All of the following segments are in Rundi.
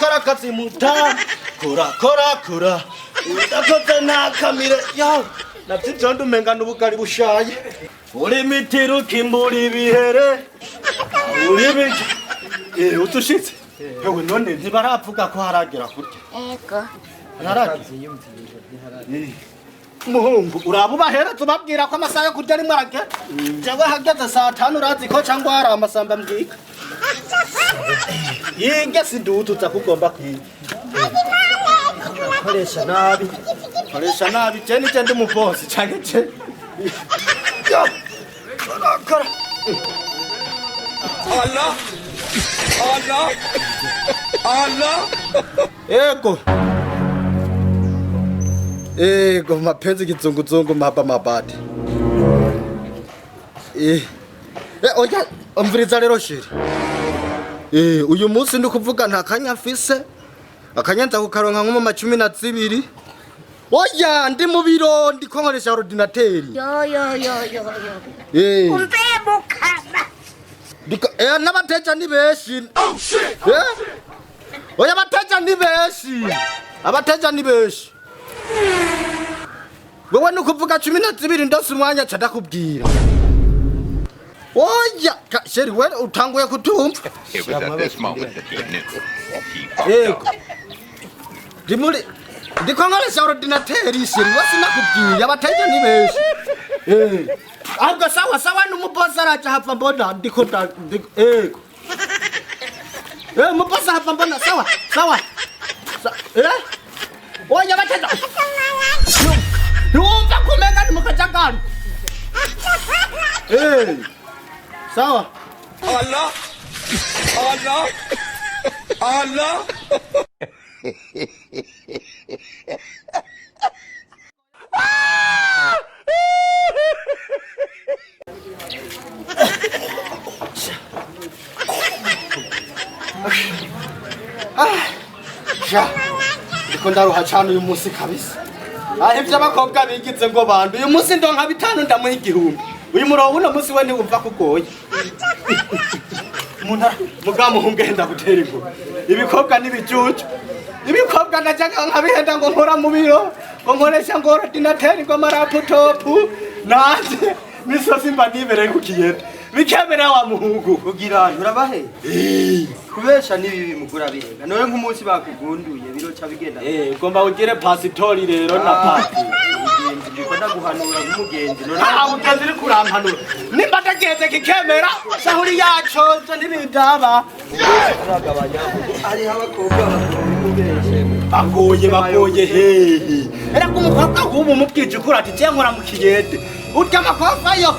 Karakatsi muta kora udakoze nakamire yo navyijondo umenga n'ubugari bushaye uri mitiru kimburi bihere uri utushitse yewe none ntibaravuga ko haragira kurya ego haragiye muhungu uraba ubahereza ubabwira ko amasaha yo kurya arimwo aragera jewe hageze saa 5 urazi ko cangwa hari amasamba mbwika yinge sindutuza kugomba kwiga koresha nabi je nije ndi mubosi canke je Allah ego mapenzi kizunguzungu maba mabadi oya umviriza rero shiri uyu munsi ndi kuvuga nta kanya mfise akanyanza kukaronka nko mu 12 oya ndi mu biro ndiko nkoresha ordinateur yo umbe mukama ndiko n'abateja ni beshi oya abateja ni beshi wewe nukuvuga 12 ndose umwanya ca ndakubwira oya sheri we utanguye kutumva dimuri ndikongoresha ordinateur sheri wasi nakubwiye abateja ni beshi ahubwo sawa n'umubosi araca hapfa mbona ndiko ego umubosi hapfa mbona sawa oya abateja Numva kumenga ni mukajagani. Sawa. Allah. Ndiko ndaruha cyane uyu munsi kabisa. Ahevye abakobwa bigize ngo bandu uyu munsi ndonka 5 ndamuha 1000 uyu murongo uno munsi we ntiwumva kugoye mugamuhunge henda gutera ingo ibikobwa nibijuju ibikobwa ndajaga nkabihenda ngo nkora mu biro ngo nkoresha ngo ordinateur ngo laptop nanje misosi mba nibereye kukiyede bikemera wa muhungu kugira urabahe kubesha nibi mugura birenga noye nk'umunsi bakugunduye biro ca bigenda ugomba ugire pasitori rero na pati ndiko ndaguhanura nk'umugenzi none utazi uri kurampanura nimba ndageze kikemera shahuri yaco zo ntibindaba uragabanya ari abakobwa bagoye hehe era ko umukobwa nk'ubu mubwije ukuri ati je nkora mu kiyede urya amakofa yo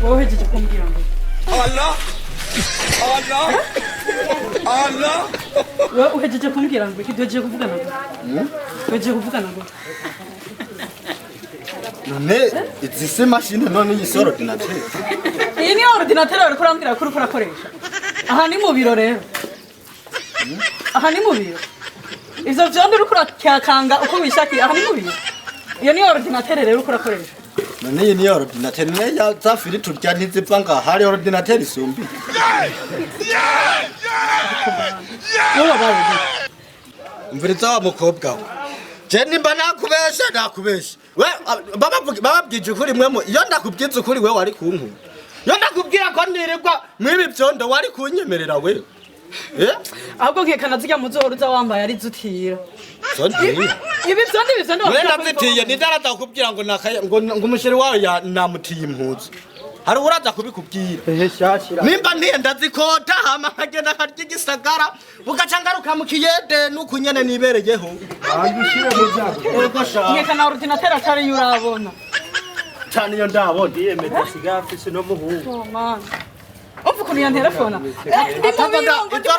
wowe hejeje kumbwira ngo Allah wowe uhejeje kumbwira ngo kidoje kuvugana ngo uhejeje kuvugana ngo none izi machine none iyi ordinateur iyi ni ordinateur ariko urambwira ko uriko urakoresha aha ni mu biro rero aha ni mu biro ivyo vyombi uriko urakanga uko wishakiye aha ni mu biro iyo ni ordinateur rero uriko urakoresha none iyi ni ordinateur ne ya zafiri turya ntizipfa nga hari ordinateur isumbi mviriza wa mukobwa je nimba nakubesha we bababwije ukuri mwemo iyo ndakubwiza ukuri we wari kunkuru iyo ndakubwira ko nirirwa mwibi byondo wari kunyemerera we ahubwo nkekana zijya muzoruza wambaye ari zutira ibi byondi bizende wazitiye nidaraza kukubwira ngo umusheri wawe namutiye impuzu hari uraza kubikubwira nimba ntiyenda zikota hama nkagenda nkarya igisagara ugaca ngaruka mu kiyede n'ukunyene nibereyeho nkekana ordinateur atari urabona cyane iyo ndabona yemeza sigafise no muhungu umva ukuntu yanterefona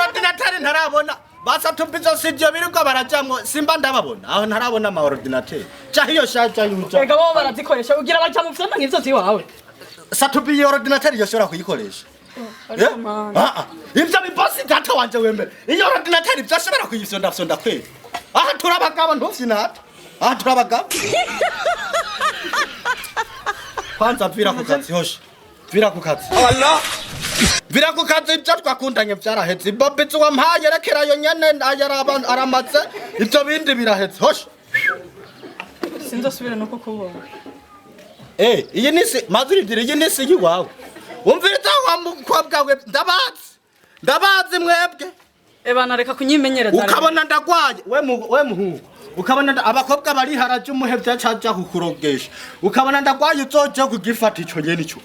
ordinateur ntarabona basa tubizo sivyo birirwa barajamwo simba ndababona aho ntarabona ama ordinateur cyaho iyo shaja yuja ega bo barazikoresha ugira baca mu vyanda nk'ivyo ziwawe satubi ordinateur yoshobora kuyikoresha ivyo bibosi data wanje wembe iyo ordinateur vyashobora kuyifyonda kweli aha turabagabo ntuvyinata aha turabagabo kwanza vira ku kazi hosha vira ku kazi Allah Vira ku kazi ibyo twakundanye byarahetse Bobitsi wampaye rekerayo nyene aramaze ibyo bindi birahetse hosh sinzosubira no kukubona iyi nisi mazurindire iyi nisi yiwawe umviriza wa mukobwa we ndabazi mwebwe ebana reka kunyimenyereza ukabona ndagwaye we muhungu ukabona abakobwa bari haraje umuhevya caja kukurogesha ukabona ndagwaye uzoje kugifata ico nyene ico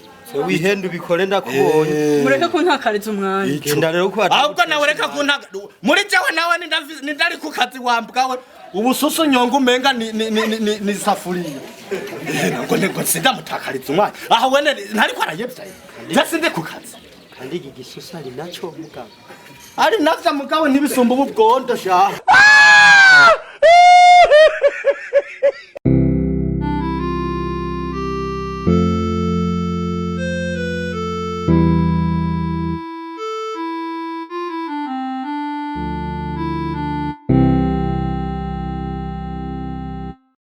wihenda ubikore ndakubonye mureke kuntakariza umwanya genda rero ko ahubwo nawe reka kuntaka muri jewe nawe ndari ku kazi wambwawe ubususu nyonga umenga ni safuriya ngo sindamutakariza umwanya aha wene ntariko arayevya jasinde ku kazi kandi iki gisusa ari naco mugabo ari navya mugabo ntibisumba ubu bwondo sha